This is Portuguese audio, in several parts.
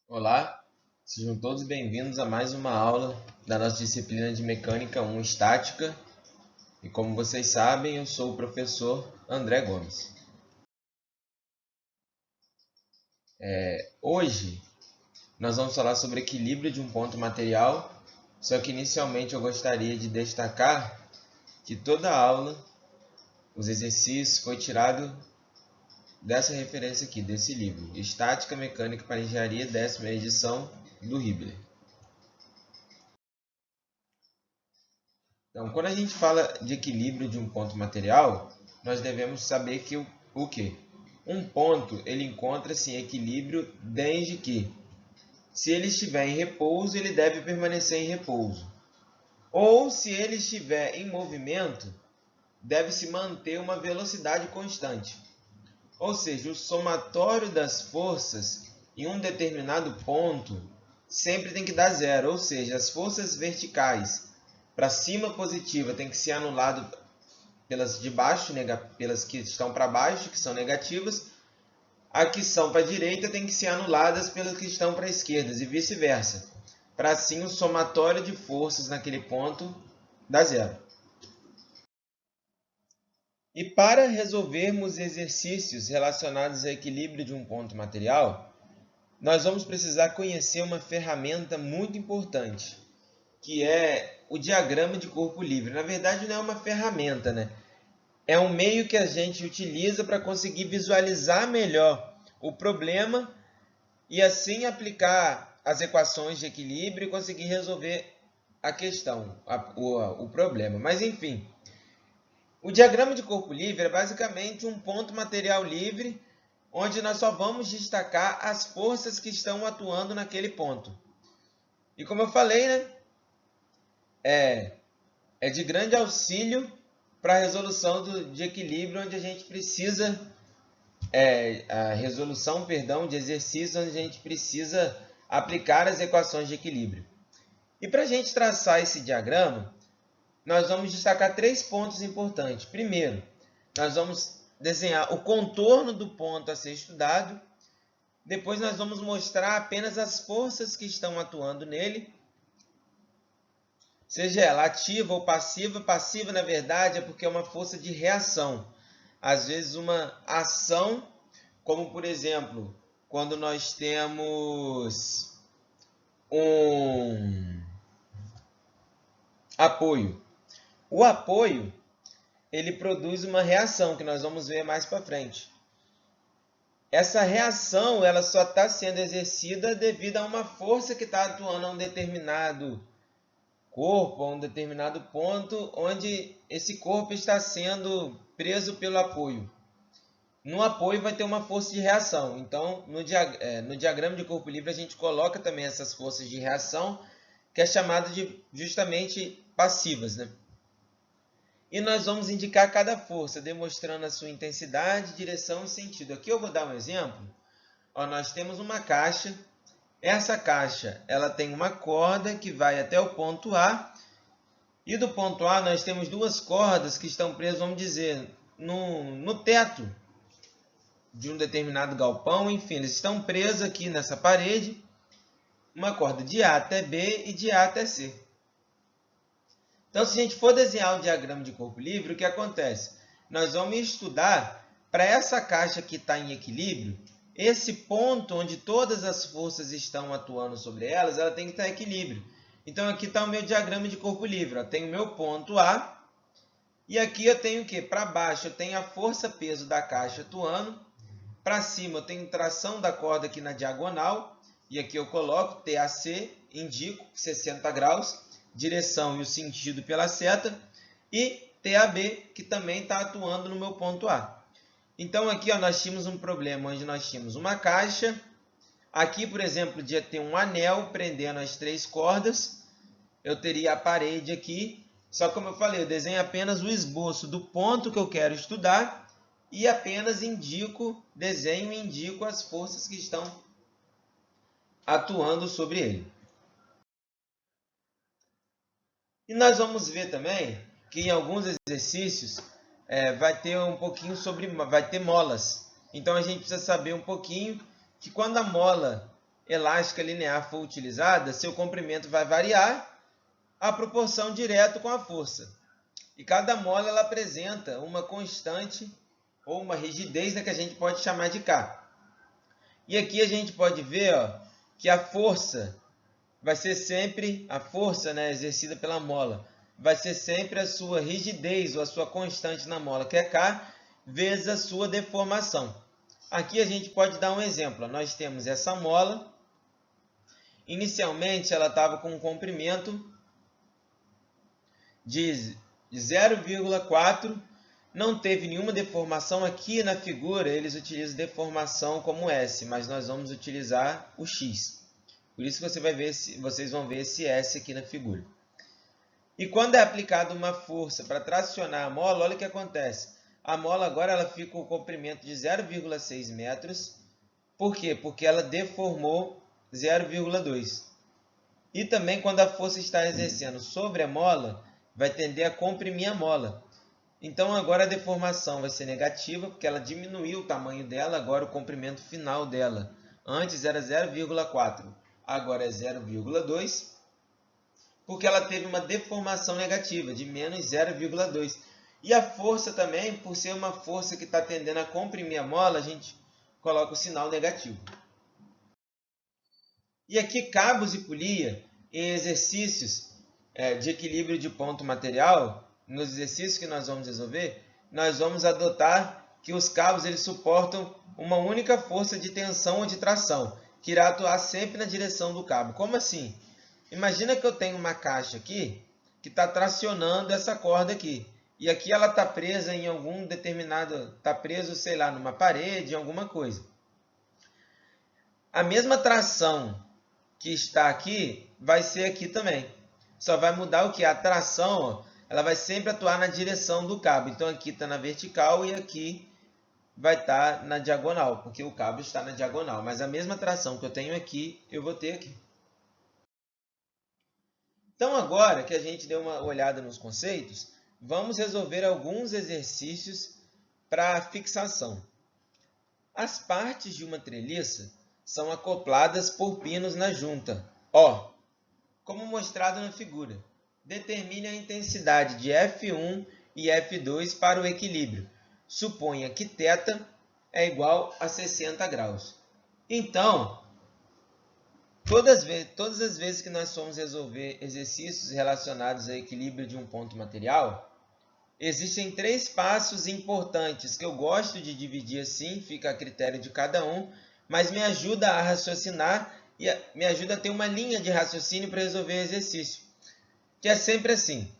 Olá, sejam todos bem-vindos a mais uma aula da nossa disciplina de Mecânica 1 Estática. E como vocês sabem, eu sou o professor André Gomes. Hoje nós vamos falar sobre equilíbrio de um ponto material, só que inicialmente eu gostaria de destacar que toda a aula, os exercícios, foi tirado dessa referência aqui, desse livro, Estática Mecânica para Engenharia, 10ª edição, do Hibbeler. Então, quando a gente fala de equilíbrio de um ponto material, nós devemos saber que o quê? Um ponto ele encontra-se em equilíbrio desde que, se ele estiver em repouso, ele deve permanecer em repouso. Ou se ele estiver em movimento, deve-se manter uma velocidade constante. Ou seja, o somatório das forças em um determinado ponto sempre tem que dar zero. Ou seja, as forças verticais para cima positiva tem que ser anulado pelas de baixo, pelas que estão para baixo, que são negativas. As que são para a direita tem que ser anuladas pelas que estão para a esquerda e vice-versa. Para assim o somatório de forças naquele ponto dar zero. E para resolvermos exercícios relacionados ao equilíbrio de um ponto material, nós vamos precisar conhecer uma ferramenta muito importante, que é o diagrama de corpo livre. Na verdade, não é uma ferramenta, né? É um meio que a gente utiliza para conseguir visualizar melhor o problema e assim aplicar as equações de equilíbrio e conseguir resolver a questão, o problema. Mas enfim, o diagrama de corpo livre é basicamente um ponto material livre onde nós só vamos destacar as forças que estão atuando naquele ponto. E como eu falei, né, é de grande auxílio para a resolução de equilíbrio, onde a gente precisa, a resolução, de exercícios, onde a gente precisa aplicar as equações de equilíbrio. E para a gente traçar esse diagrama, nós vamos destacar três pontos importantes. Primeiro, nós vamos desenhar o contorno do ponto a ser estudado. Depois nós vamos mostrar apenas as forças que estão atuando nele, seja ela ativa ou passiva. Passiva, na verdade, é porque é uma força de reação. Às vezes uma ação, como por exemplo, quando nós temos um apoio. O apoio, ele produz uma reação, que nós vamos ver mais para frente. Essa reação ela só está sendo exercida devido a uma força que está atuando a um determinado corpo, a um determinado ponto, onde esse corpo está sendo preso pelo apoio. No apoio vai ter uma força de reação. Então, no diagrama de corpo livre, a gente coloca também essas forças de reação, que é chamada de justamente passivas, né? E nós vamos indicar cada força, demonstrando a sua intensidade, direção e sentido. Aqui eu vou dar um exemplo. Nós temos uma caixa. Essa caixa ela tem uma corda que vai até o ponto A. E do ponto A nós temos duas cordas que estão presas, vamos dizer, no teto de um determinado galpão. Enfim, eles estão presos aqui nessa parede. Uma corda de A até B e de A até C. Então, se a gente for desenhar um diagrama de corpo livre, o que acontece? Nós vamos estudar, para essa caixa que está em equilíbrio, esse ponto onde todas as forças estão atuando sobre elas, ela tem que estar em equilíbrio. Então, aqui está o meu diagrama de corpo livre. Eu tenho o meu ponto A, e aqui eu tenho o quê? Para baixo, eu tenho a força-peso da caixa atuando. Para cima, eu tenho tração da corda aqui na diagonal, e aqui eu coloco TAC, indico 60 graus, direção e o sentido pela seta, e TAB, que também está atuando no meu ponto A. Então, aqui nós tínhamos um problema onde nós tínhamos uma caixa. Aqui, por exemplo, podia ter um anel prendendo as três cordas. Eu teria a parede aqui. Só como eu falei, eu desenho apenas o esboço do ponto que eu quero estudar e apenas desenho e indico as forças que estão atuando sobre ele. E nós vamos ver também que em alguns exercícios vai ter um pouquinho vai ter molas. Então a gente precisa saber um pouquinho que quando a mola elástica linear for utilizada, seu comprimento vai variar a proporção direta com a força. E cada mola ela apresenta uma constante ou uma rigidez, né, que a gente pode chamar de K. E aqui a gente pode ver, ó, que a força vai ser sempre, a força, né, exercida pela mola, vai ser sempre a sua rigidez ou a sua constante na mola, que é K, vezes a sua deformação. Aqui a gente pode dar um exemplo. Nós temos essa mola. Inicialmente ela estava com um comprimento de 0,4, não teve nenhuma deformação. Aqui na figura eles utilizam deformação como S, mas nós vamos utilizar o X. Por isso que vocês vão ver esse S aqui na figura. E quando é aplicada uma força para tracionar a mola, olha o que acontece. A mola agora ela fica com o comprimento de 0,6 metros. Por quê? Porque ela deformou 0,2. E também quando a força está exercendo sobre a mola, vai tender a comprimir a mola. Então agora a deformação vai ser negativa, porque ela diminuiu o tamanho dela, agora o comprimento final dela. Antes era 0,4, agora é 0,2, porque ela teve uma deformação negativa de menos 0,2. E a força também, por ser uma força que está tendendo a comprimir a mola, a gente coloca o sinal negativo. E aqui cabos e polia em exercícios de equilíbrio de ponto material, nos exercícios que nós vamos resolver, nós vamos adotar que os cabos eles suportam uma única força de tensão ou de tração, que irá atuar sempre na direção do cabo. Como assim? Imagina que eu tenho uma caixa aqui que está tracionando essa corda aqui. E aqui ela está presa em algum determinado... Está preso, sei lá, numa parede, em alguma coisa. A mesma tração que está aqui vai ser aqui também. Só vai mudar o que? A tração, ó, ela vai sempre atuar na direção do cabo. Então aqui está na vertical e aqui vai estar na diagonal, porque o cabo está na diagonal. Mas a mesma tração que eu tenho aqui, eu vou ter aqui. Então agora que a gente deu uma olhada nos conceitos, vamos resolver alguns exercícios para fixação. As partes de uma treliça são acopladas por pinos na junta. Ó, como mostrado na figura, determine a intensidade de F1 e F2 para o equilíbrio. Suponha que θ é igual a 60 graus. Então, todas as vezes que nós formos resolver exercícios relacionados ao equilíbrio de um ponto material, existem 3 passos importantes que eu gosto de dividir assim, fica a critério de cada um, mas me ajuda a raciocinar e me ajuda a ter uma linha de raciocínio para resolver o exercício, que é sempre assim.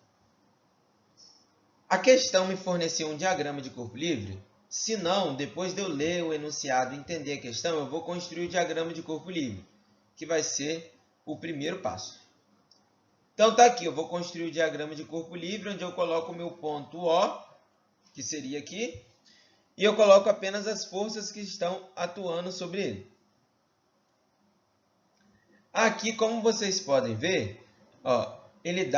A questão me forneceu um diagrama de corpo livre? Se não, depois de eu ler o enunciado e entender a questão, eu vou construir o diagrama de corpo livre, que vai ser o primeiro passo. Então tá aqui, eu vou construir o diagrama de corpo livre, onde eu coloco o meu ponto O, que seria aqui, e eu coloco apenas as forças que estão atuando sobre ele. Aqui, como vocês podem ver, ó, ele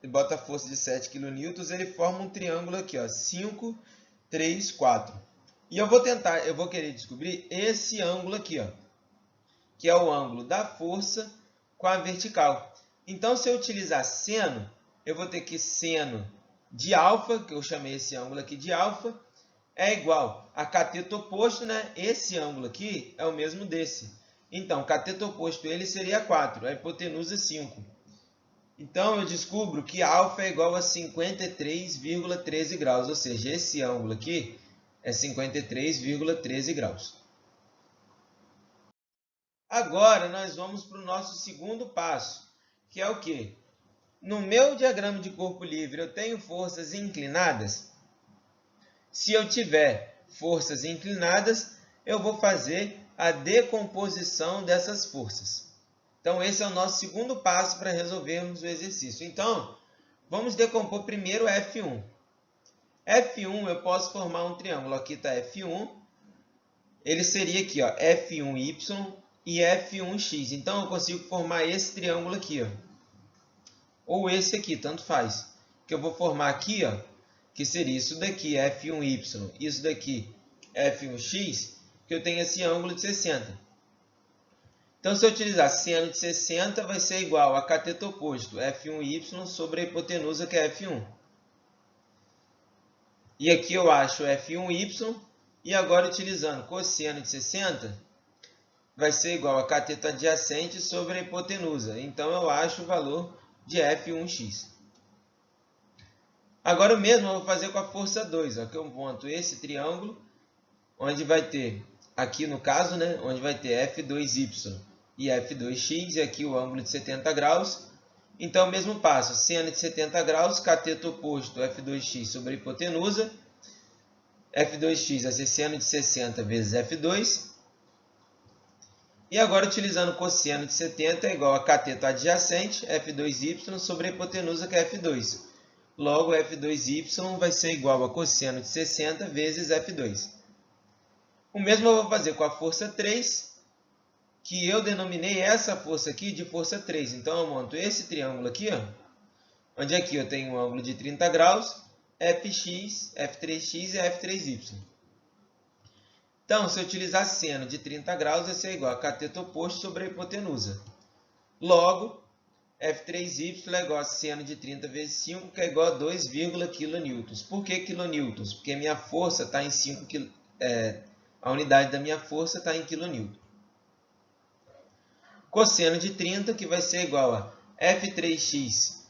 bota a força de 7 kN, ele forma um triângulo aqui, ó, 5, 3, 4. E eu vou querer descobrir esse ângulo aqui, ó, que é o ângulo da força com a vertical. Então, se eu utilizar seno, eu vou ter que seno de alfa, que eu chamei esse ângulo aqui de alfa, é igual a cateto oposto, né? Esse ângulo aqui é o mesmo desse. Então, cateto oposto ele seria 4, a hipotenusa 5. Então, eu descubro que alfa é igual a 53,13 graus, ou seja, esse ângulo aqui é 53,13 graus. Agora, nós vamos para o nosso segundo passo, que é o quê? No meu diagrama de corpo livre, eu tenho forças inclinadas? Se eu tiver forças inclinadas, eu vou fazer a decomposição dessas forças. Então, esse é o nosso segundo passo para resolvermos o exercício. Então, vamos decompor primeiro F1. F1, eu posso formar um triângulo. Aqui está F1. Ele seria aqui, ó, F1Y e F1X. Então, eu consigo formar esse triângulo aqui, ó. Ou esse aqui, tanto faz. Que eu vou formar aqui, ó, que seria isso daqui, F1Y, isso daqui, F1X, que eu tenho esse ângulo de 60. Então, se eu utilizar seno de 60, vai ser igual a cateto oposto, F1y sobre a hipotenusa, que é F1. E aqui eu acho F1y, e agora utilizando cosseno de 60, vai ser igual a cateto adjacente sobre a hipotenusa. Então, eu acho o valor de F1x. Agora o mesmo eu vou fazer com a força 2, ó, que eu monto esse triângulo, onde vai ter, aqui no caso, né, onde vai ter F2y e F2x, e aqui o ângulo de 70 graus. Então, o mesmo passo, seno de 70 graus, cateto oposto F2x sobre a hipotenusa. F2x vai ser seno de 60 vezes F2. E agora, utilizando cosseno de 70 é igual a cateto adjacente, F2y sobre a hipotenusa, que é F2. Logo, F2y vai ser igual a cosseno de 60 vezes F2. O mesmo eu vou fazer com a força 3, que eu denominei essa força aqui de força 3. Então, eu monto esse triângulo aqui, ó, onde aqui eu tenho um ângulo de 30 graus, Fx, F3x e F3y. Então, se eu utilizar seno de 30 graus, vai ser igual a cateto oposto sobre a hipotenusa. Logo, F3y é igual a seno de 30 vezes 5, que é igual a 2, kN. Por que kN? Porque minha força está em 5 kN. A unidade da minha força está em kN. Cosseno de 30, que vai ser igual a F3x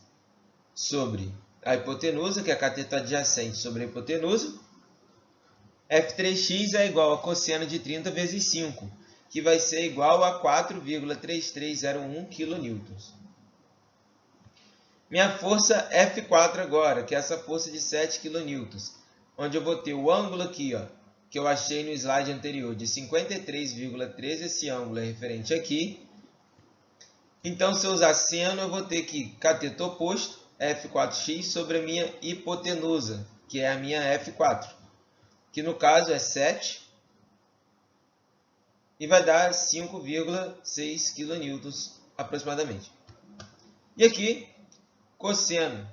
sobre a hipotenusa, que é a cateto adjacente sobre a hipotenusa. F3x é igual a cosseno de 30 vezes 5, que vai ser igual a 4,3301 kN. Minha força F4 agora, que é essa força de 7 kN, onde eu vou ter o ângulo aqui, ó, que eu achei no slide anterior, de 53,13, esse ângulo é referente aqui. Então, se eu usar seno, eu vou ter que cateto oposto, F4x, sobre a minha hipotenusa, que é a minha F4, que no caso é 7, e vai dar 5,6 kN aproximadamente. E aqui, cosseno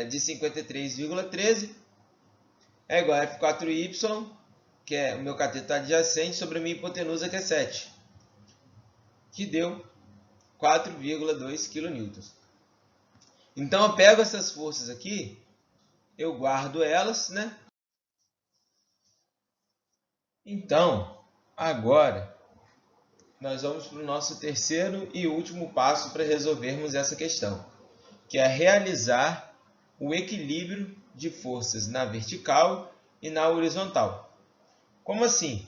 de 53,13 é igual a F4y, que é o meu cateto adjacente, sobre a minha hipotenusa, que é 7, que deu 4,2 kN. Então, eu pego essas forças aqui, eu guardo elas, né? Então, agora, nós vamos para o nosso terceiro e último passo para resolvermos essa questão, que é realizar o equilíbrio de forças na vertical e na horizontal. Como assim?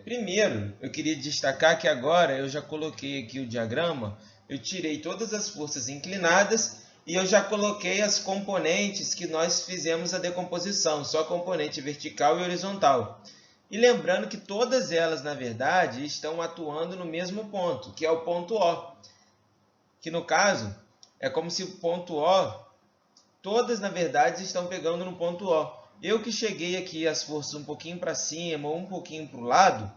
Primeiro, eu queria destacar que agora eu já coloquei aqui o diagrama, eu tirei todas as forças inclinadas e eu já coloquei as componentes que nós fizemos a decomposição, só componente vertical e horizontal. E lembrando que todas elas, na verdade, estão atuando no mesmo ponto, que é o ponto O. Que no caso, é como se o ponto O, todas, na verdade, estão pegando no ponto O. Eu que cheguei aqui as forças um pouquinho para cima ou um pouquinho para o lado,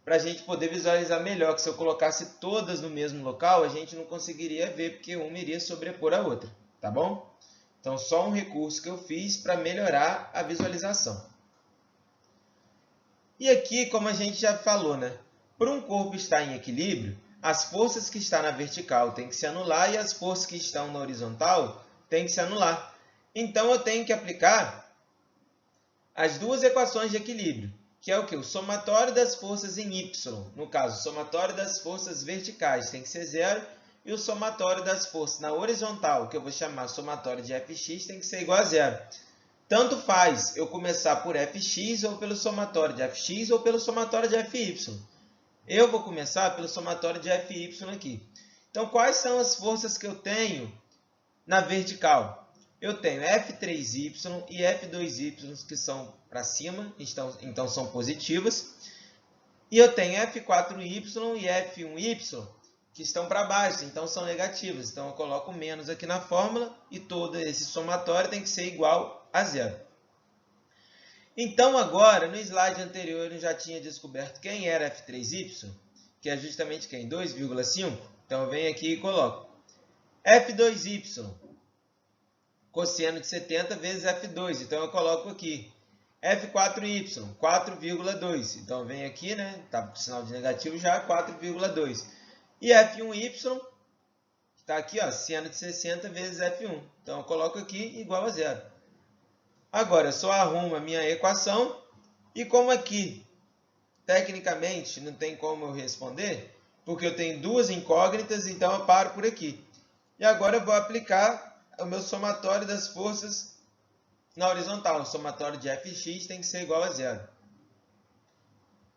para a gente poder visualizar melhor, que se eu colocasse todas no mesmo local, a gente não conseguiria ver, porque uma iria sobrepor a outra, tá bom? Então, só um recurso que eu fiz para melhorar a visualização. E aqui, como a gente já falou, né? Para um corpo estar em equilíbrio, as forças que estão na vertical têm que se anular e as forças que estão na horizontal têm que se anular. Então, eu tenho que aplicar as duas equações de equilíbrio, que é o quê? O somatório das forças em y. No caso, o somatório das forças verticais tem que ser 0 e o somatório das forças na horizontal, que eu vou chamar somatório de fx, tem que ser igual a 0. Tanto faz eu começar por fx ou pelo somatório de fx ou pelo somatório de fy. Eu vou começar pelo somatório de fy aqui. Então, quais são as forças que eu tenho na vertical? Eu tenho F3y e F2y que são para cima, então são positivas. E eu tenho F4y e F1y que estão para baixo, então são negativas. Então, eu coloco menos aqui na fórmula e todo esse somatório tem que ser igual a 0. Então, agora, no slide anterior, eu já tinha descoberto quem era F3y, que é justamente quem? 2,5. Então, eu venho aqui e coloco F2y, cosseno de 70 vezes F2. Então, eu coloco aqui F4Y, 4,2. Então, vem aqui, né? Está com sinal de negativo já, 4,2. E F1Y, que está aqui, ó, seno de 60 vezes F1. Então, eu coloco aqui igual a zero. Agora, eu só arrumo a minha equação. E como aqui, tecnicamente, não tem como eu responder, porque eu tenho duas incógnitas, então eu paro por aqui. E agora eu vou aplicar o meu somatório das forças na horizontal. O somatório de Fx tem que ser igual a zero.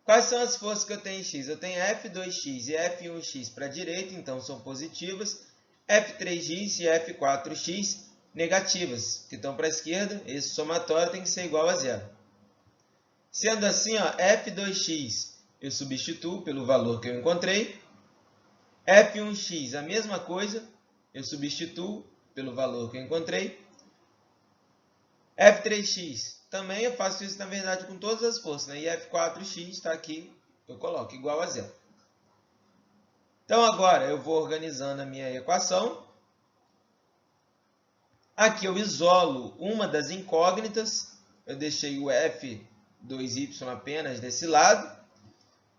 Quais são as forças que eu tenho em x? Eu tenho F2x e F1x para a direita, então são positivas. F3x e F4x negativas, que estão para a esquerda. Esse somatório tem que ser igual a zero. Sendo assim, ó, F2x eu substituo pelo valor que eu encontrei. F1x, a mesma coisa, eu substituo pelo valor que eu encontrei. F3x, também eu faço isso, na verdade, com todas as forças, né? E F4x está aqui, eu coloco igual a zero. Então, agora eu vou organizando a minha equação. Aqui eu isolo uma das incógnitas. Eu deixei o F2y apenas desse lado.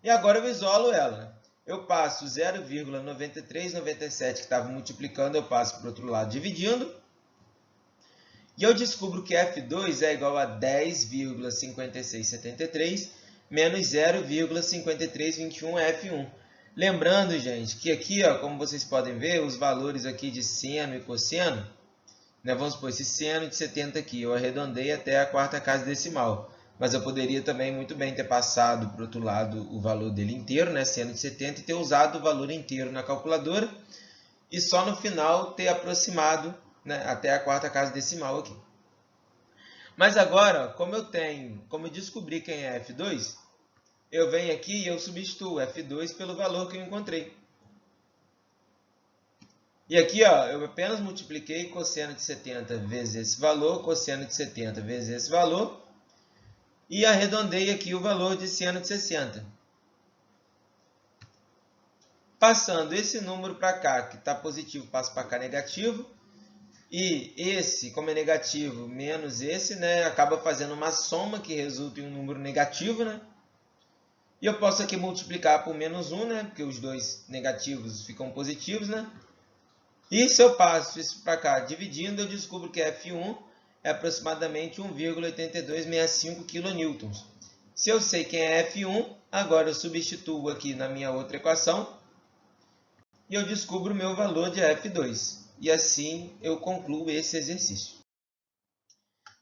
E agora eu isolo ela. Eu passo 0,9397 que estava multiplicando, eu passo para o outro lado dividindo. E eu descubro que F2 é igual a 10,5673 menos 0,5321 F1. Lembrando, gente, que aqui, ó, como vocês podem ver, os valores aqui de seno e cosseno, né, vamos supor, esse seno de 70 aqui, eu arredondei até a quarta casa decimal. Mas eu poderia também muito bem ter passado para o outro lado o valor dele inteiro, né, seno de 70, e ter usado o valor inteiro na calculadora. E só no final ter aproximado, né, até a quarta casa decimal aqui. Mas agora, como eu descobri quem é F2, eu venho aqui e eu substituo F2 pelo valor que eu encontrei. E aqui, ó, eu apenas multipliquei cosseno de 70 vezes esse valor, cosseno de 70 vezes esse valor, e arredondei aqui o valor de seno de 60. Passando esse número para cá, que está positivo, passa para cá negativo. E esse, como é negativo, menos esse, né, acaba fazendo uma soma que resulta em um número negativo, né? E eu posso aqui multiplicar por menos 1, né, porque os dois negativos ficam positivos, né? E se eu passo isso para cá dividindo, eu descubro que F1 é aproximadamente 1,8265 kN. Se eu sei quem é F1, agora eu substituo aqui na minha outra equação e eu descubro o meu valor de F2. E assim eu concluo esse exercício.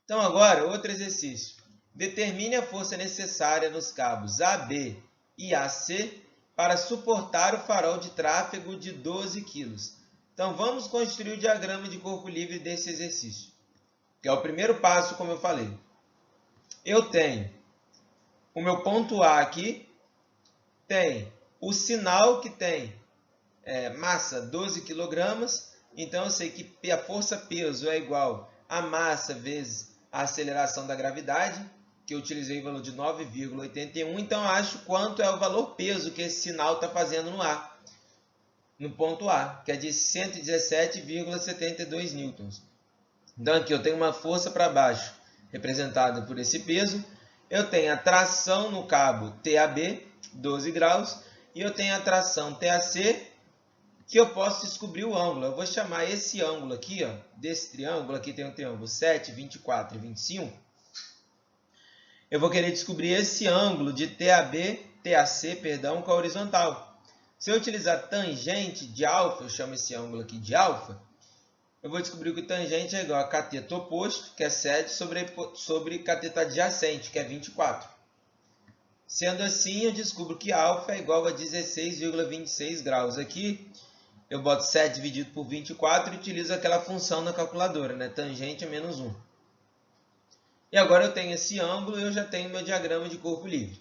Então agora, outro exercício. Determine a força necessária nos cabos AB e AC para suportar o farol de tráfego de 12 kg. Então vamos construir o diagrama de corpo livre desse exercício, que é o primeiro passo, como eu falei. Eu tenho o meu ponto A aqui, tem o sinal que tem massa 12 kg, então eu sei que a força-peso é igual a massa vezes a aceleração da gravidade, que eu utilizei o valor de 9,81, então eu acho quanto é o valor peso que esse sinal está fazendo no ar, no ponto A, que é de 117,72 newtons. Então aqui eu tenho uma força para baixo, representada por esse peso, eu tenho a tração no cabo TAB, 12 graus, e eu tenho a tração TAC, que eu posso descobrir o ângulo. Eu vou chamar esse ângulo aqui, ó, desse triângulo, aqui tem um triângulo 7, 24 e 25. Eu vou querer descobrir esse ângulo de TAC, com a horizontal. Se eu utilizar tangente de alfa, eu chamo esse ângulo aqui de alfa, eu vou descobrir que o tangente é igual a cateto oposto, que é 7, sobre cateto adjacente, que é 24. Sendo assim, eu descubro que alfa é igual a 16,26 graus. Aqui, eu boto 7 dividido por 24 e utilizo aquela função na calculadora, né? Tangente é menos 1. E agora eu tenho esse ângulo e eu já tenho meu diagrama de corpo livre.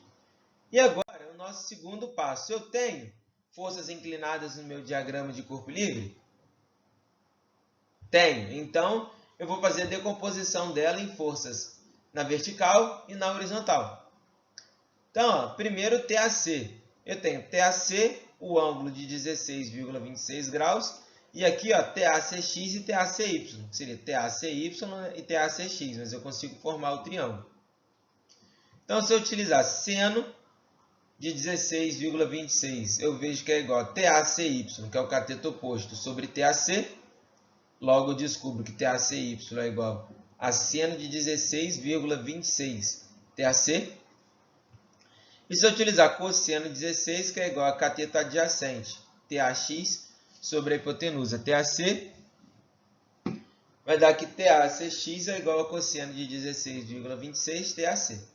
E agora, o nosso segundo passo. Eu tenho forças inclinadas no meu diagrama de corpo livre? Tenho. Então, eu vou fazer a decomposição dela em forças na vertical e na horizontal. Então, ó, primeiro TAC. Eu tenho TAC, o ângulo de 16,26 graus. E aqui, ó, TACX e TACY. Seria TACY e TACX, mas eu consigo formar o triângulo. Então, se eu utilizar seno de 16,26, eu vejo que é igual a TACY, que é o cateto oposto, sobre TAC. Logo, eu descubro que TACY é igual a seno de 16,26 TAC. E se eu utilizar cosseno de 16, que é igual a cateto adjacente, TAX, sobre a hipotenusa TAC, vai dar que TACX é igual a cosseno de 16,26 TAC.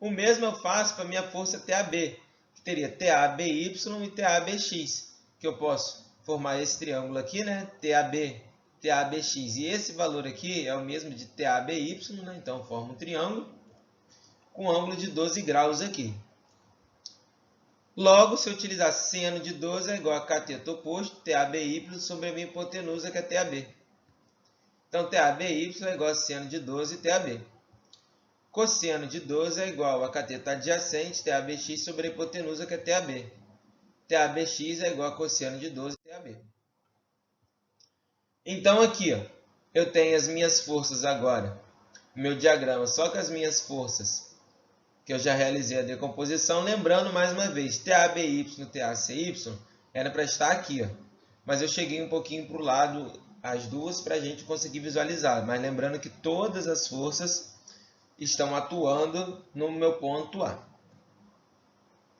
O mesmo eu faço para a minha força TAB, que teria TABY e TABX, que eu posso formar esse triângulo aqui, né? TAB, TABX, e esse valor aqui é o mesmo de TABY, né? Então forma um triângulo com ângulo de 12 graus aqui. Logo, se eu utilizar seno de 12 é igual a cateto oposto, TABY, sobre a minha hipotenusa, que é TAB. Então, TABY é igual a seno de 12 TAB. Cosseno de 12 é igual a cateto adjacente, TABX, sobre a hipotenusa, que é TAB. TABX é igual a cosseno de 12 TAB. Então, aqui, ó, eu tenho as minhas forças agora. Meu diagrama só com as minhas forças, que eu já realizei a decomposição. Lembrando, mais uma vez, TABY, TACY, era para estar aqui, ó. Mas eu cheguei um pouquinho para o lado, as duas, para a gente conseguir visualizar. Mas lembrando que todas as forças estão atuando no meu ponto A.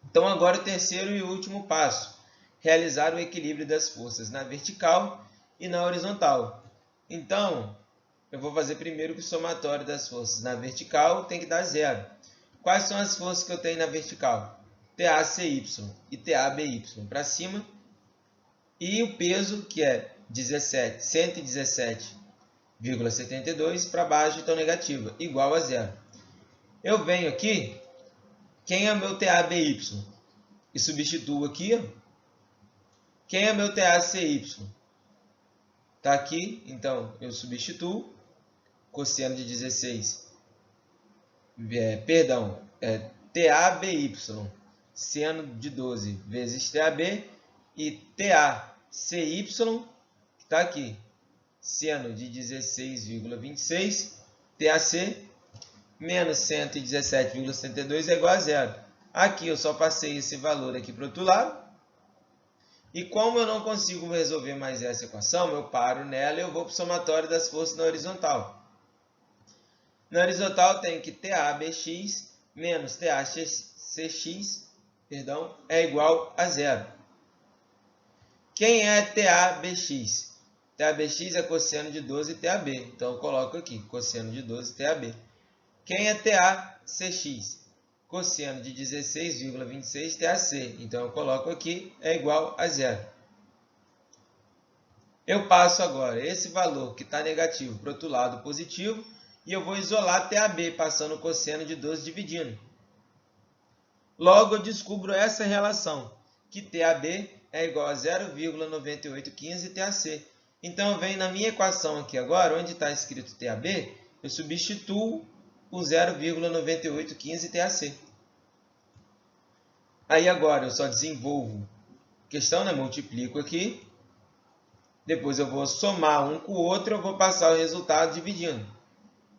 Então, agora o terceiro e último passo. Realizar o equilíbrio das forças na vertical e na horizontal. Então, eu vou fazer primeiro que o somatório das forças na vertical tem que dar zero. Quais são as forças que eu tenho na vertical? TACY e TABY para cima. E o peso, que é 117,72 para baixo, então negativa, igual a zero. Eu venho aqui, quem é meu TABY? E substituo aqui, ó. Quem é meu TACY? Está aqui, então eu substituo. Cosseno de 16, TABY, seno de 12 vezes TAB, e TACY, que está aqui, seno de 16,26, TAC, menos 117,72 é igual a zero. Aqui eu só passei esse valor aqui para o outro lado. E como eu não consigo resolver mais essa equação, eu paro nela e eu vou para o somatório das forças na horizontal. Na horizontal eu tenho que TABX menos TACX, é igual a zero. Quem é TABX? TABX é cosseno de 12 TAB. Então eu coloco aqui, cosseno de 12 TAB. Quem é TACX? Cosseno de 16,26 TAC. Então eu coloco aqui, é igual a zero. Eu passo agora esse valor que está negativo para o outro lado positivo. E eu vou isolar TAB, passando o cosseno de 12 dividindo. Logo, eu descubro essa relação, que TAB é igual a 0,9815 TAC. Então, eu venho na minha equação aqui agora, onde está escrito TAB, eu substituo o 0,9815 TAC. Aí, agora, eu só desenvolvo questão, né? Multiplico aqui. Depois, eu vou somar um com o outro, eu vou passar o resultado dividindo,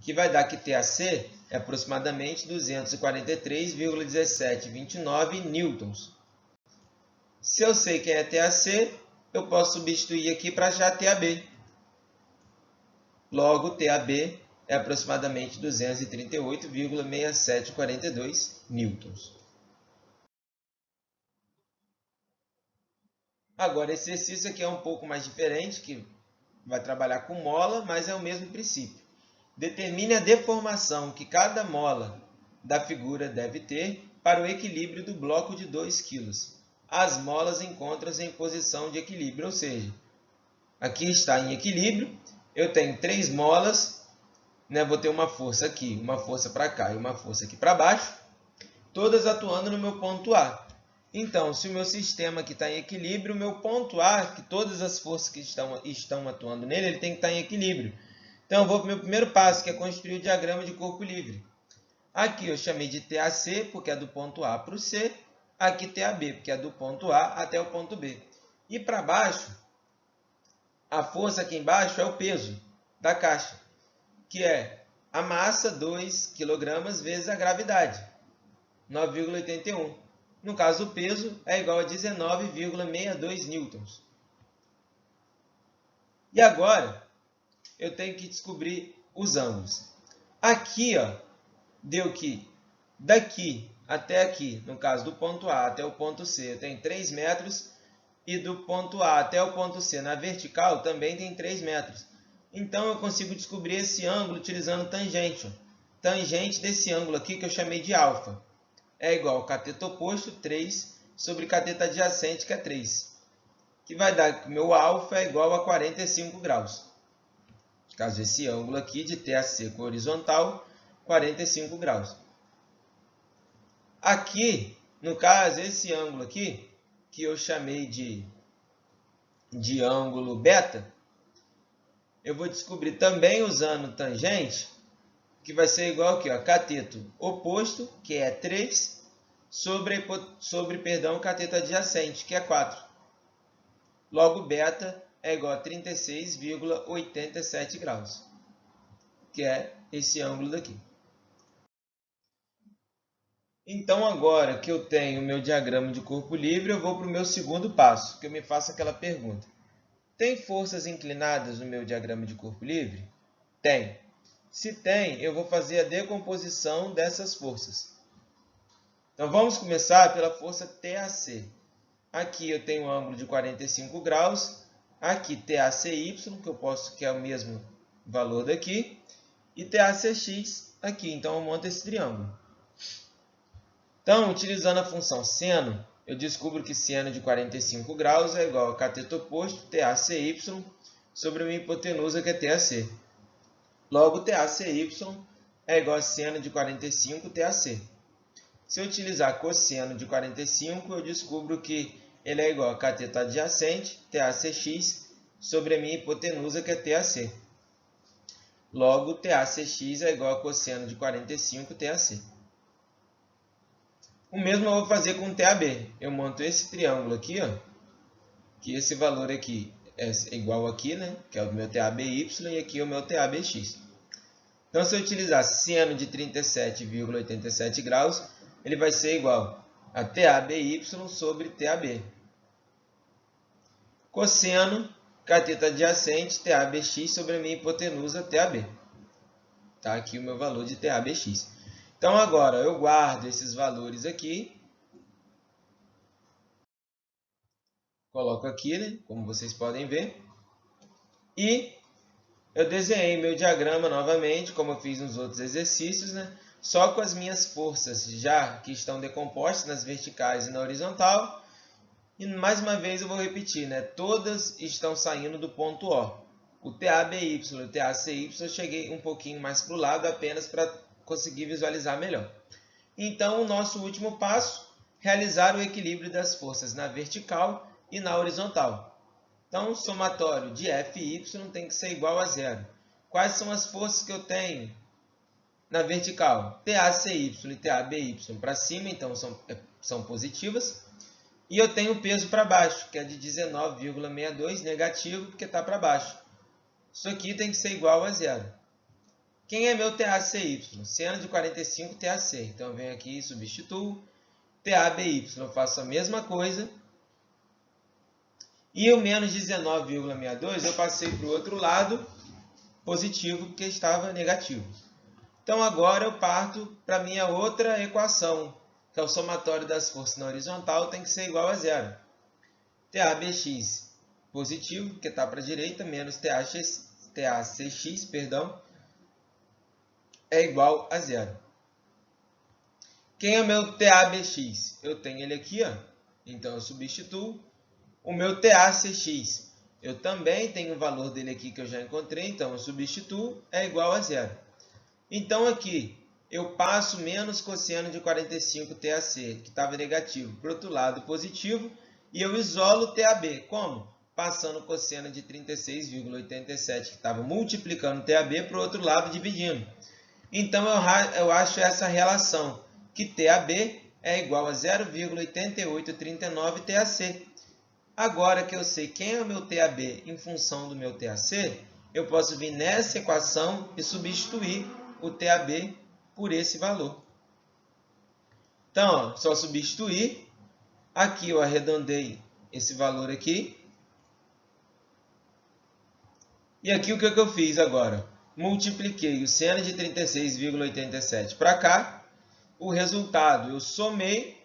que vai dar que TAC é aproximadamente 243,1729 newtons. Se eu sei quem é TAC, eu posso substituir aqui para achar TAB. Logo, TAB é aproximadamente 238,6742 newtons. Agora, esse exercício aqui é um pouco mais diferente, que vai trabalhar com mola, mas é o mesmo princípio. Determine a deformação que cada mola da figura deve ter para o equilíbrio do bloco de 2 kg. As molas encontram-se em posição de equilíbrio, ou seja, aqui está em equilíbrio, eu tenho 3 molas, né? Vou ter uma força aqui, uma força para cá e uma força aqui para baixo, todas atuando no meu ponto A. Então, se o meu sistema aqui está em equilíbrio, o meu ponto A, que todas as forças que estão atuando nele, ele tem que estar em equilíbrio. Então, eu vou para o meu primeiro passo, que é construir o diagrama de corpo livre. Aqui eu chamei de TAC, porque é do ponto A para o C. Aqui TAB, porque é do ponto A até o ponto B. E para baixo, a força aqui embaixo é o peso da caixa, que é a massa, 2 kg, vezes a gravidade. 9,81. No caso, o peso é igual a 19,62 newtons. E agora, eu tenho que descobrir os ângulos. Aqui, ó, deu que daqui até aqui, no caso do ponto A até o ponto C, eu tenho 3 metros. E do ponto A até o ponto C na vertical também tem 3 metros. Então, eu consigo descobrir esse ângulo utilizando tangente. Tangente desse ângulo aqui que eu chamei de alfa. É igual ao cateto oposto, 3, sobre cateto adjacente, que é 3. Que vai dar que o meu alfa é igual a 45 graus. No caso, esse ângulo aqui de TAC com horizontal, 45 graus. Aqui, no caso, esse ângulo aqui, que eu chamei de ângulo beta, eu vou descobrir também usando tangente, que vai ser igual aqui, ó, cateto oposto, que é 3, sobre cateto adjacente, que é 4. Logo, beta é igual a 36,87 graus, que é esse ângulo daqui. Então, agora que eu tenho o meu diagrama de corpo livre, eu vou para o meu segundo passo, que eu me faço aquela pergunta. Tem forças inclinadas no meu diagrama de corpo livre? Tem. Se tem, eu vou fazer a decomposição dessas forças. Então, vamos começar pela força TAC. Aqui eu tenho um ângulo de 45 graus. Aqui TACY, que é o mesmo valor daqui. E TACX aqui. Então, eu monto esse triângulo. Então, utilizando a função seno, eu descubro que seno de 45 graus é igual a cateto oposto, TACY, sobre uma hipotenusa que é TAC. Logo, TACY é igual a seno de 45 TAC. Se eu utilizar cosseno de 45, eu descubro que ele é igual a cateto adjacente, TACX, sobre a minha hipotenusa que é TAC. Logo, TACX é igual a cosseno de 45 TAC. O mesmo eu vou fazer com o TAB. Eu monto esse triângulo aqui, ó, que esse valor aqui é igual aqui, né, que é o meu TABY, e aqui é o meu TABX. Então, se eu utilizar seno de 37,87 graus, ele vai ser igual a TABY sobre TAB. Cosseno, cateto adjacente, TABX sobre a minha hipotenusa TAB. Tá aqui o meu valor de TABX. Então, agora, eu guardo esses valores aqui. Coloco aqui, né, como vocês podem ver. E eu desenhei meu diagrama novamente, como eu fiz nos outros exercícios, né, só com as minhas forças já que estão decompostas nas verticais e na horizontal. E, mais uma vez, eu vou repetir, né, todas estão saindo do ponto O. O TABY e o TACY eu cheguei um pouquinho mais para o lado apenas para conseguir visualizar melhor. Então, o nosso último passo, realizar o equilíbrio das forças na vertical e na horizontal. Então, o somatório de F e Y tem que ser igual a zero. Quais são as forças que eu tenho na vertical? TACY e TABY para cima, então são positivas. E eu tenho o peso para baixo, que é de 19,62, negativo, porque está para baixo. Isso aqui tem que ser igual a zero. Quem é meu TACY? Seno de 45 TAC. Então, eu venho aqui e substituo. TABY, eu faço a mesma coisa. E o menos 19,62 eu passei para o outro lado, positivo, porque estava negativo. Então, agora eu parto para a minha outra equação, que é o somatório das forças na horizontal, tem que ser igual a zero. TABX positivo, porque está para a direita, menos TACX, é igual a zero. Quem é o meu TABX? Eu tenho ele aqui, ó. Então eu substituo. O meu TACX, eu também tenho o valor dele aqui que eu já encontrei, então eu substituo, é igual a zero. Então aqui eu passo menos cosseno de 45 TAC, que estava negativo, para o outro lado positivo, e eu isolo o TAB. Como? Passando cosseno de 36,87, que estava multiplicando o TAB, para o outro lado dividindo. Então, eu acho essa relação, que TAB é igual a 0,8839 TAC. Agora que eu sei quem é o meu TAB em função do meu TAC, eu posso vir nessa equação e substituir o TAB por esse valor. Então, ó, só substituir. Aqui eu arredondei esse valor aqui. E aqui o que eu fiz agora? Multipliquei o seno de 36,87 para cá. O resultado eu somei,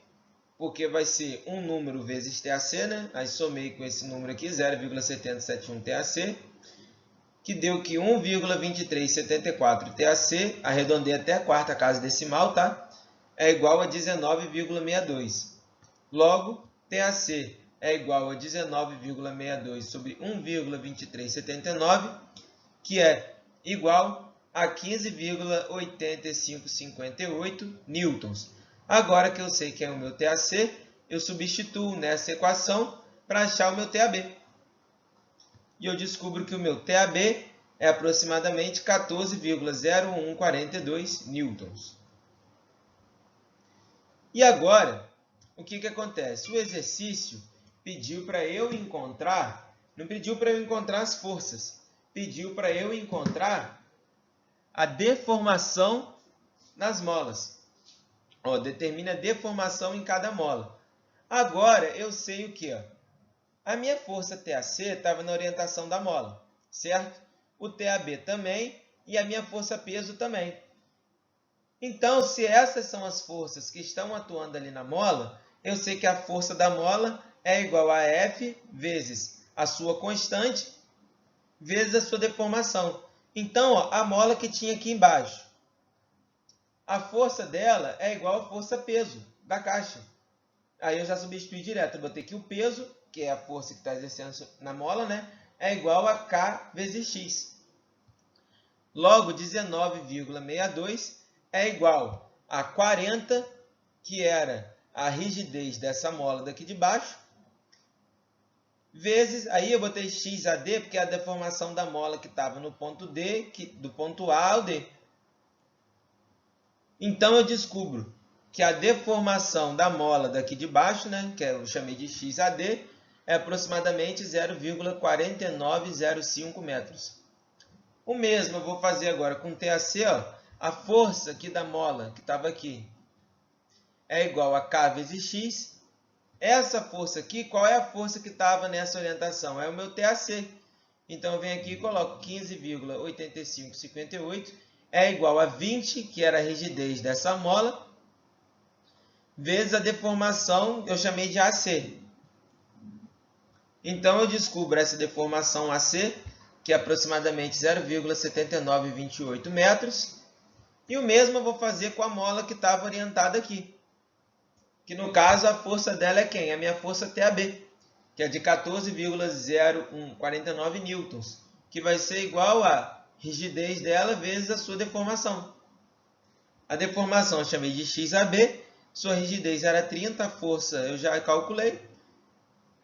porque vai ser um número vezes TAC, né? Aí somei com esse número aqui, 0,7071 TAC, que deu que 1,2374 TAC, arredondei até a quarta casa decimal, tá? É igual a 19,62. Logo, TAC é igual a 19,62 sobre 1,2379, que é igual a 15,8558 newtons. Agora que eu sei que é o meu TAC, eu substituo nessa equação para achar o meu TAB. E eu descubro que o meu TAB é aproximadamente 14,0142 newtons. E agora, o que acontece? O exercício pediu para eu encontrar, não pediu para eu encontrar as forças, pediu para eu encontrar a deformação nas molas. Ó, determina a deformação em cada mola. Agora eu sei o que? A minha força TAC estava na orientação da mola, certo? O TAB também e a minha força peso também. Então, se essas são as forças que estão atuando ali na mola, eu sei que a força da mola é igual a F vezes a sua constante vezes a sua deformação. Então, ó, a mola que tinha aqui embaixo, a força dela é igual à força-peso da caixa. Aí eu já substituí direto. Eu botei que o peso, que é a força que está exercendo na mola, né, é igual a K vezes X. Logo, 19,62 é igual a 40, que era a rigidez dessa mola daqui de baixo, vezes, aí eu botei XAD, porque é a deformação da mola que estava no ponto D, do ponto A ao D. Então, eu descubro que a deformação da mola daqui de baixo, né, que eu chamei de XAD, é aproximadamente 0,4905 metros. O mesmo eu vou fazer agora com o TAC, ó, a força aqui da mola, que estava aqui, é igual a K vezes X. Essa força aqui, qual é a força que estava nessa orientação? É o meu TAC. Então, eu venho aqui e coloco 15,8558 é igual a 20, que era a rigidez dessa mola, vezes a deformação, eu chamei de AC. Então, eu descubro essa deformação AC, que é aproximadamente 0,7928 metros. E o mesmo eu vou fazer com a mola que estava orientada aqui. Que no caso a força dela é quem? A minha força TAB, que é de 14,0149 newtons, que vai ser igual a rigidez dela vezes a sua deformação. A deformação eu chamei de XAB, sua rigidez era 30, a força eu já calculei.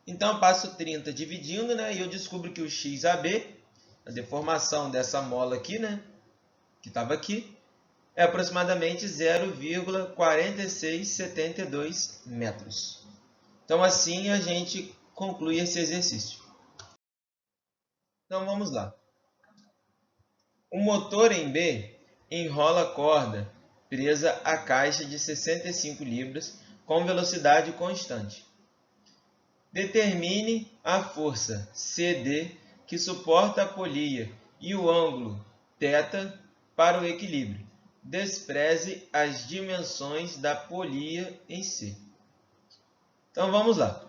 Então eu passo 30 dividindo, né, e eu descubro que o XAB, a deformação dessa mola aqui, né, que estava aqui, é aproximadamente 0,4672 metros. Então, assim a gente conclui esse exercício. Então, vamos lá. O motor em B enrola a corda presa à caixa de 65 libras com velocidade constante. Determine a força CD que suporta a polia e o ângulo θ para o equilíbrio. Despreze as dimensões da polia em si. Então, vamos lá.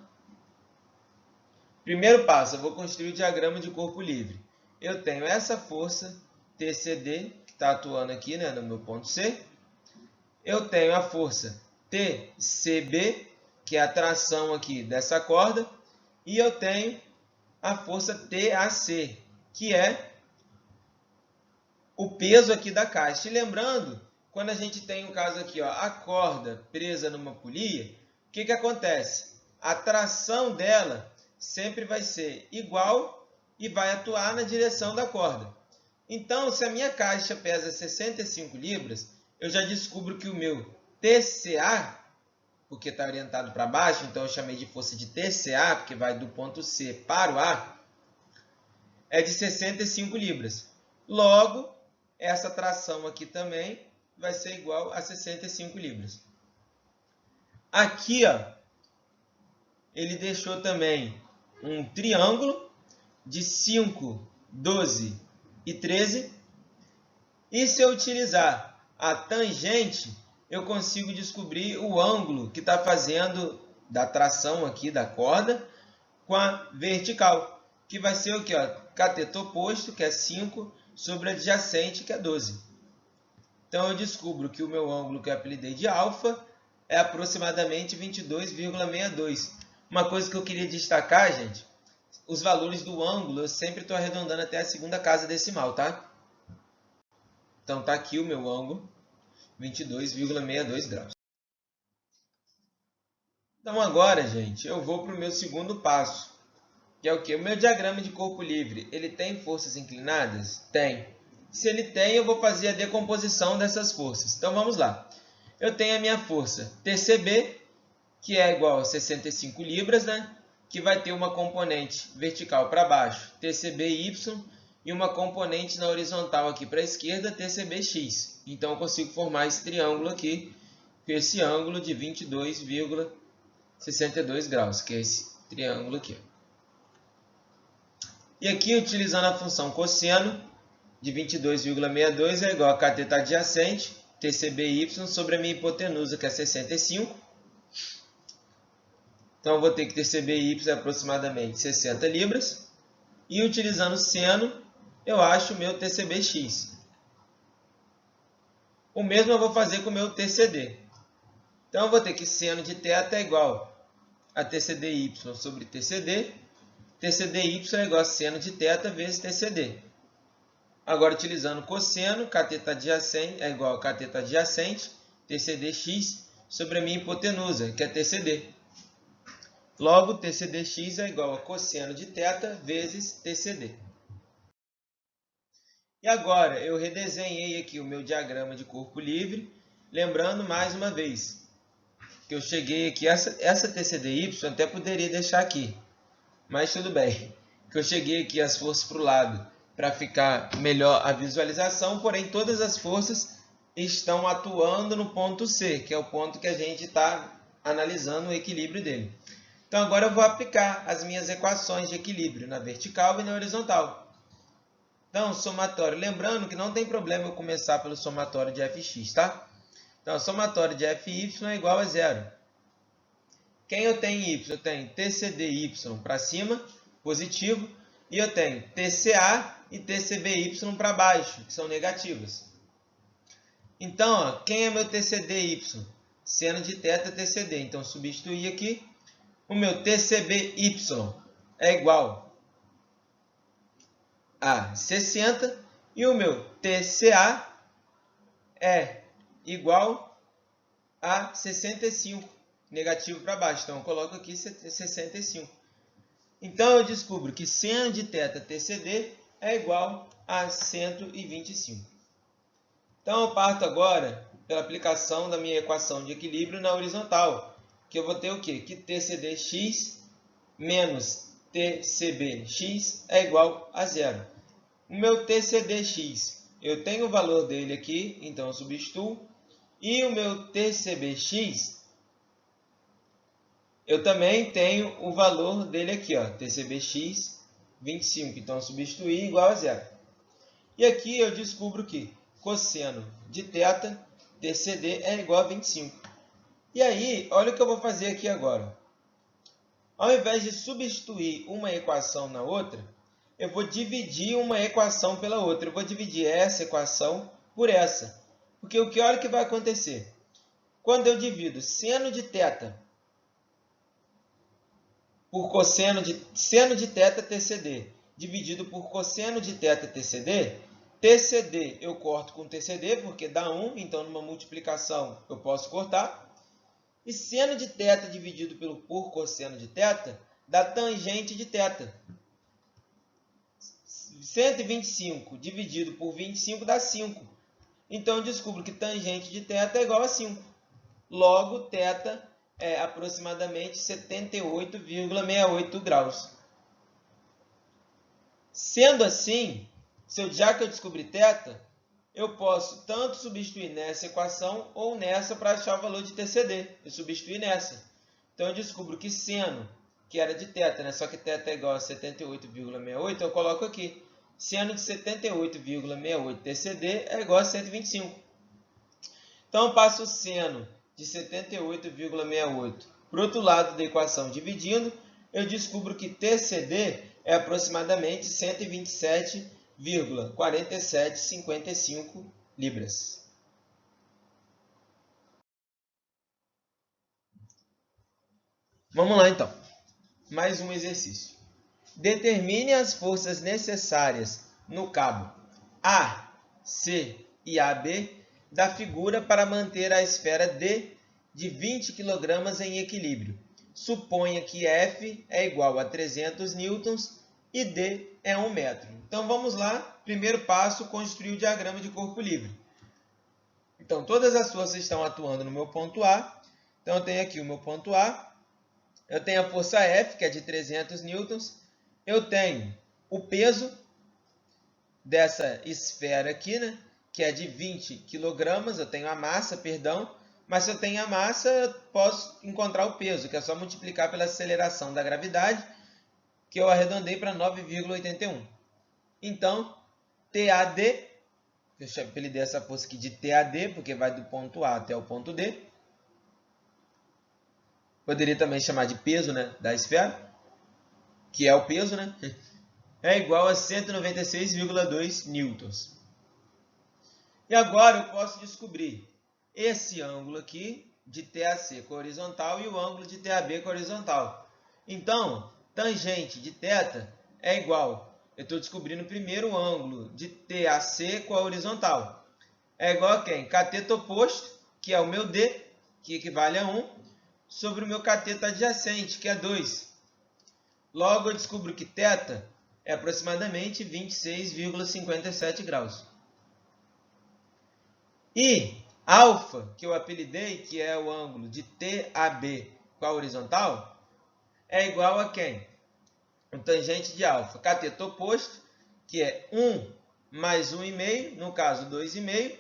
Primeiro passo, eu vou construir o diagrama de corpo livre. Eu tenho essa força TCD, que está atuando aqui, né, no meu ponto C. Eu tenho a força TCB, que é a tração aqui dessa corda. E eu tenho a força TAC, que é o peso aqui da caixa. E lembrando, quando a gente tem um caso aqui, ó, a corda presa numa polia, o que acontece? A tração dela sempre vai ser igual e vai atuar na direção da corda. Então, se a minha caixa pesa 65 libras, eu já descubro que o meu TCA, porque está orientado para baixo, então eu chamei de força de TCA, porque vai do ponto C para o A, é de 65 libras. Logo, essa tração aqui também vai ser igual a 65 libras. Aqui, ó, ele deixou também um triângulo de 5, 12 e 13. E se eu utilizar a tangente, eu consigo descobrir o ângulo que está fazendo da tração aqui da corda com a vertical, que vai ser o que? Cateto oposto, que é 5, sobre adjacente, que é 12. Então, eu descubro que o meu ângulo que eu apelidei de alfa é aproximadamente 22,62. Uma coisa que eu queria destacar, gente, os valores do ângulo eu sempre estou arredondando até a segunda casa decimal, tá? Então, tá aqui o meu ângulo, 22,62 graus. Então, agora, gente, eu vou para o meu segundo passo, que é o quê? O meu diagrama de corpo livre, ele tem forças inclinadas? Tem. Se ele tem, eu vou fazer a decomposição dessas forças. Então, vamos lá. Eu tenho a minha força TCB, que é igual a 65 libras, né? Que vai ter uma componente vertical para baixo, TCBY, e uma componente na horizontal aqui para a esquerda, TCBX. Então, eu consigo formar esse triângulo aqui, com esse ângulo de 22,62 graus, que é esse triângulo aqui. E aqui, utilizando a função cosseno de 22,62 é igual a cateto adjacente, TCBY, sobre a minha hipotenusa, que é 65. Então, eu vou ter que TCBY é aproximadamente 60 libras. E utilizando seno, eu acho o meu TCBX. O mesmo eu vou fazer com o meu TCD. Então, eu vou ter que seno de θ é igual a TCDY sobre TCD. TCDY é igual a seno de θ vezes TCD. Agora, utilizando cosseno, cateto adjacente é igual a cateto adjacente, TCDX, sobre a minha hipotenusa, que é TCD. Logo, TCDX é igual a cosseno de θ vezes TCD. E agora, eu redesenhei aqui o meu diagrama de corpo livre, lembrando mais uma vez, que eu cheguei aqui, essa TCDY eu até poderia deixar aqui, mas tudo bem, que eu cheguei aqui as forças para o lado para ficar melhor a visualização, porém todas as forças estão atuando no ponto C, que é o ponto que a gente está analisando o equilíbrio dele. Então, agora eu vou aplicar as minhas equações de equilíbrio na vertical e na horizontal. Então, somatório. Lembrando que não tem problema eu começar pelo somatório de fx, tá? Então, somatório de fy é igual a 0. Quem eu tenho em y? Eu tenho TCDY para cima, positivo, e eu tenho TCA e TCBY para baixo, que são negativas. Então, ó, quem é meu TCDY? Seno de θ TCD. Então, substituir aqui. O meu TCBY é igual a 60 e o meu TCA é igual a 65, negativo para baixo. Então, eu coloco aqui 65. Então, eu descubro que seno de θ TCD é igual a 125. Então, eu parto agora pela aplicação da minha equação de equilíbrio na horizontal, que eu vou ter o quê? Que TCDX menos TCBX é igual a 0. O meu TCDX, eu tenho o valor dele aqui, então eu substituo. E o meu TCBX, eu também tenho o valor dele aqui, ó, TCBX 25. Então, substituir igual a 0. E aqui eu descubro que cosseno de θ, TCD, é igual a 25. E aí, olha o que eu vou fazer aqui agora. Ao invés de substituir uma equação na outra, eu vou dividir uma equação pela outra. Eu vou dividir essa equação por essa. Porque olha o que vai acontecer. Quando eu divido seno de θ por cosseno de θ TCD dividido por cosseno de θ TCD, TCD eu corto com TCD porque dá 1, então numa multiplicação eu posso cortar. E seno de θ dividido por cosseno de θ dá tangente de θ. 125 dividido por 25 dá 5. Então, eu descubro que tangente de θ é igual a 5. Logo, θ é aproximadamente 78,68 graus. Sendo assim, já que eu descobri θ, eu posso tanto substituir nessa equação ou nessa para achar o valor de TCD. Eu substituir nessa. Então, eu descubro que seno, que era de θ, né? Só que θ é igual a 78,68, eu coloco aqui. Seno de 78,68 TCD é igual a 125. Então, eu passo o seno de 78,68 para o outro lado da equação dividindo, eu descubro que TCD é aproximadamente 127,4755 libras. Vamos lá, então. Mais um exercício. Determine as forças necessárias no cabo A, C e AB da figura para manter a esfera D de 20 kg em equilíbrio. Suponha que F é igual a 300 newtons e D é 1 metro. Então, vamos lá. Primeiro passo, construir o diagrama de corpo livre. Então, todas as forças estão atuando no meu ponto A. Então, eu tenho aqui o meu ponto A. Eu tenho a força F, que é de 300 newtons. Eu tenho o peso dessa esfera aqui, né, que é de 20 kg. Eu tenho a massa, perdão. Mas se eu tenho a massa, eu posso encontrar o peso, que é só multiplicar pela aceleração da gravidade, que eu arredondei para 9,81. Então, TAD, eu apelidei essa força aqui de TAD, porque vai do ponto A até o ponto D. Poderia também chamar de peso, né, da esfera, que é o peso, né? É igual a 196,2 newtons. E agora eu posso descobrir esse ângulo aqui de TAC com a horizontal e o ângulo de TAB com a horizontal. Então, tangente de θ é igual, eu estou descobrindo primeiro o ângulo de TAC com a horizontal. É igual a quem? Cateto oposto, que é o meu D, que equivale a 1, sobre o meu cateto adjacente, que é 2. Logo, eu descubro que θ é aproximadamente 26,57 graus. E alfa, que eu apelidei, que é o ângulo de TAB com a horizontal, é igual a quem? O tangente de alfa, cateto oposto, que é 1 mais 1,5, no caso 2,5,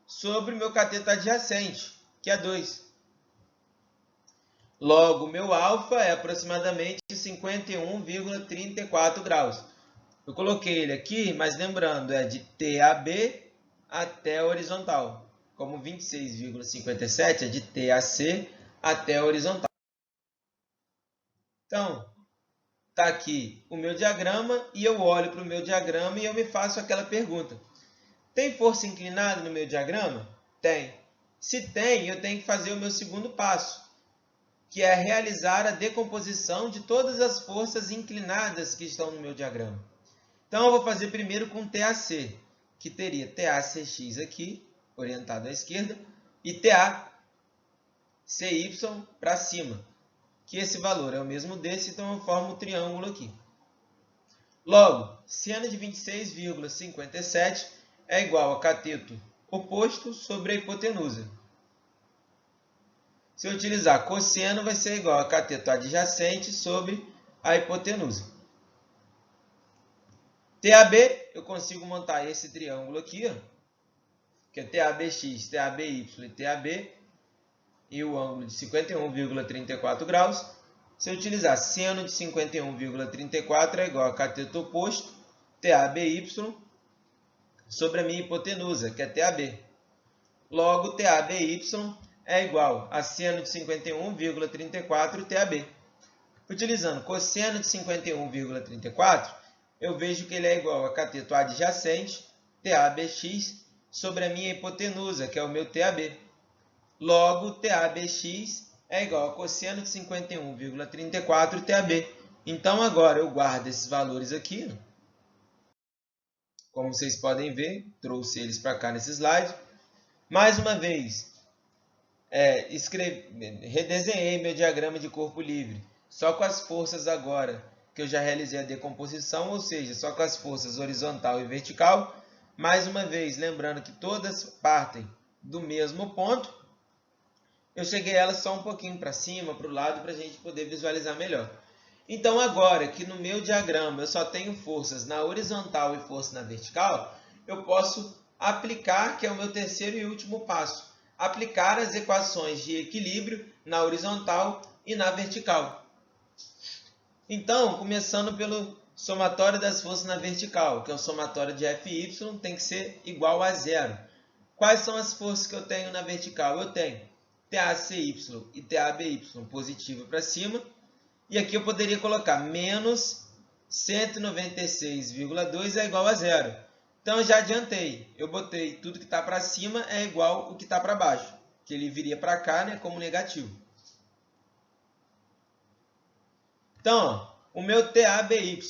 sobre o meu cateto adjacente, que é 2. Logo, o meu alfa é aproximadamente 51,34 graus. Eu coloquei ele aqui, mas lembrando, é de TAB até a horizontal. Como 26,57 é de TAC até a horizontal. Então, está aqui o meu diagrama e eu olho para o meu diagrama e eu me faço aquela pergunta. Tem força inclinada no meu diagrama? Tem. Se tem, eu tenho que fazer o meu segundo passo, que é realizar a decomposição de todas as forças inclinadas que estão no meu diagrama. Então, eu vou fazer primeiro com TAC, que teria TACX aqui, orientado à esquerda, e TACY para cima, que esse valor é o mesmo desse, então eu formo o triângulo aqui. Logo, seno de 26,57 é igual a cateto oposto sobre a hipotenusa. Se eu utilizar cosseno, vai ser igual a cateto adjacente sobre a hipotenusa. TAB, eu consigo montar esse triângulo aqui, ó, que é TABX, TABY e TAB, e o ângulo de 51,34 graus. Se eu utilizar seno de 51,34 é igual a cateto oposto, TABY, sobre a minha hipotenusa, que é TAB. Logo, TABY é igual a seno de 51,34 TAB. Utilizando cosseno de 51,34, eu vejo que ele é igual a cateto adjacente, TABX, sobre a minha hipotenusa, que é o meu TAB. Logo, TABX é igual a cosseno de 51,34 TAB. Então, agora eu guardo esses valores aqui. Como vocês podem ver, trouxe eles para cá nesse slide. Mais uma vez, redesenhei meu diagrama de corpo livre, só com as forças agora que eu já realizei a decomposição, ou seja, só com as forças horizontal e vertical. Mais uma vez, lembrando que todas partem do mesmo ponto, eu cheguei elas só um pouquinho para cima, para o lado, para a gente poder visualizar melhor. Então, agora que no meu diagrama eu só tenho forças na horizontal e força na vertical, eu posso aplicar, que é o meu terceiro e último passo, aplicar as equações de equilíbrio na horizontal e na vertical. Então, começando pelo somatório das forças na vertical, que é o somatório de Fy, tem que ser igual a zero. Quais são as forças que eu tenho na vertical? Eu tenho TACY e TABY positivo para cima. E aqui eu poderia colocar menos 196,2 é igual a zero. Então, eu já adiantei. Eu botei tudo que está para cima é igual ao que está para baixo. Que ele viria para cá, né, como negativo. Então, ó, o meu TABY,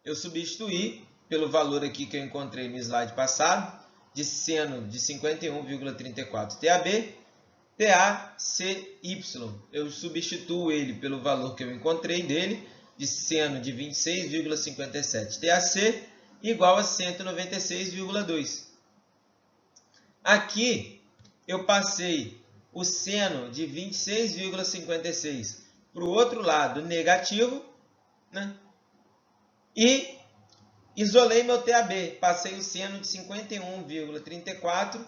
eu substituí pelo valor aqui que eu encontrei no slide passado, de seno de 51,34 TAB, TACY, eu substituo ele pelo valor que eu encontrei dele, de seno de 26,57 TAC, igual a 196,2. Aqui, eu passei o seno de 26,56 para o outro lado negativo, né? E isolei meu TAB, passei o seno de 51,34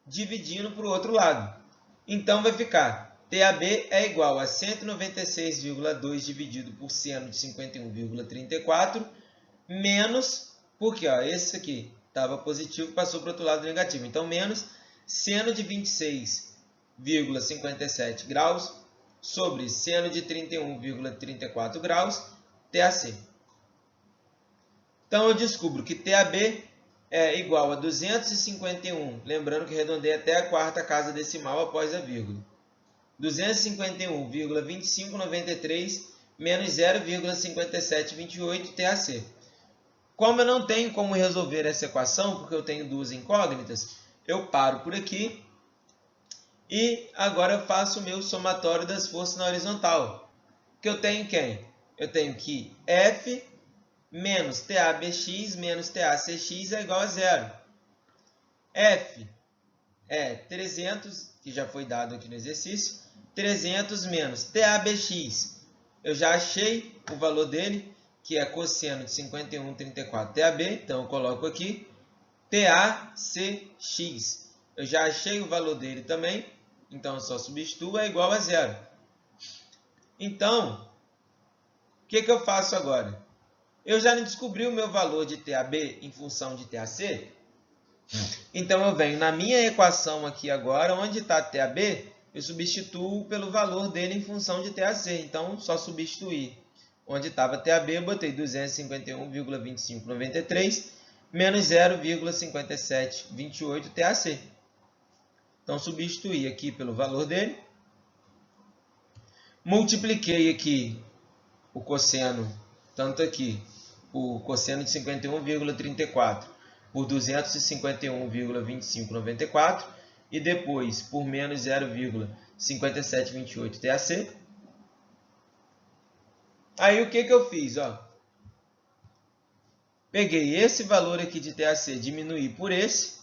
dividindo para o outro lado. Então, vai ficar TAB é igual a 196,2 dividido por seno de 51,34 menos, porque ó, esse aqui estava positivo, passou para o outro lado negativo. Então, menos seno de 26,57 graus sobre seno de 31,34 graus, TAC. Então, eu descubro que TAB é igual a 251, lembrando que arredondei até a quarta casa decimal após a vírgula. 251,2593 menos 0,5728 TAC. Como eu não tenho como resolver essa equação, porque eu tenho duas incógnitas, eu paro por aqui. E agora eu faço o meu somatório das forças na horizontal. Que eu tenho quem? Eu tenho que F menos TABX menos TACX é igual a zero. F é 300, que já foi dado aqui no exercício. 300 menos TABX. Eu já achei o valor dele, que é cosseno de 51,34 TAB. Então, eu coloco aqui TACX. Eu já achei o valor dele também. Então, eu só substituo, é igual a zero. Então, o que eu faço agora? Eu já descobri o meu valor de TAB em função de TAC. Então, eu venho na minha equação aqui agora, onde está TAB, eu substituo pelo valor dele em função de TAC. Então, só substituir. Onde estava TAB, eu botei 251,2593 menos 0,5728 TAC. Então, substituí aqui pelo valor dele. Multipliquei aqui o cosseno, tanto aqui, o cosseno de 51,34 por 251,2594 e depois por menos 0,5728 TAC. Aí, o que eu fiz? Ó? Peguei esse valor aqui de TAC, diminuí por esse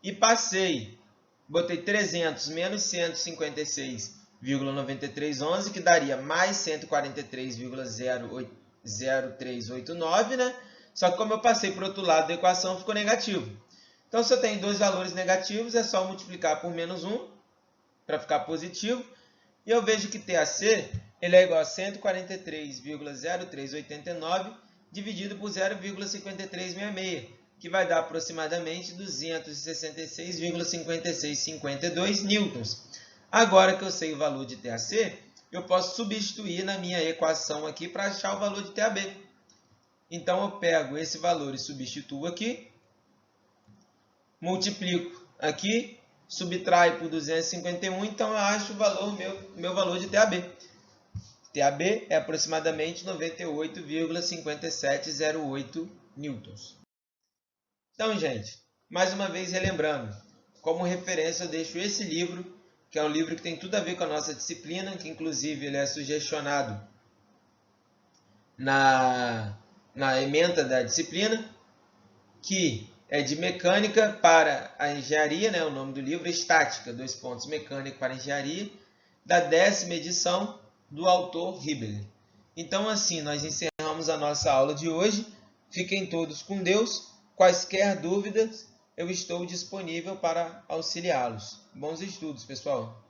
e passei. Botei 300 menos 156,9311, que daria mais 143,0389, né? Só que como eu passei para o outro lado da equação, ficou negativo. Então, se eu tenho dois valores negativos, é só multiplicar por menos 1 para ficar positivo. E eu vejo que TAC ele é igual a 143,0389 dividido por 0,5366. Que vai dar aproximadamente 266,5652 newtons. Agora que eu sei o valor de TAC, eu posso substituir na minha equação aqui para achar o valor de TAB. Então, eu pego esse valor e substituo aqui, multiplico aqui, subtraio por 251, então eu acho o valor, meu valor de TAB. TAB é aproximadamente 98,5708 newtons. Então, gente, mais uma vez relembrando, como referência eu deixo esse livro, que é um livro que tem tudo a ver com a nossa disciplina, que inclusive ele é sugestionado na ementa da disciplina, que é de mecânica para a engenharia, né? O nome do livro é Estática, mecânica para a engenharia, da 10ª edição do autor Hibbeler. Então, assim, nós encerramos a nossa aula de hoje. Fiquem todos com Deus. Quaisquer dúvidas, eu estou disponível para auxiliá-los. Bons estudos, pessoal!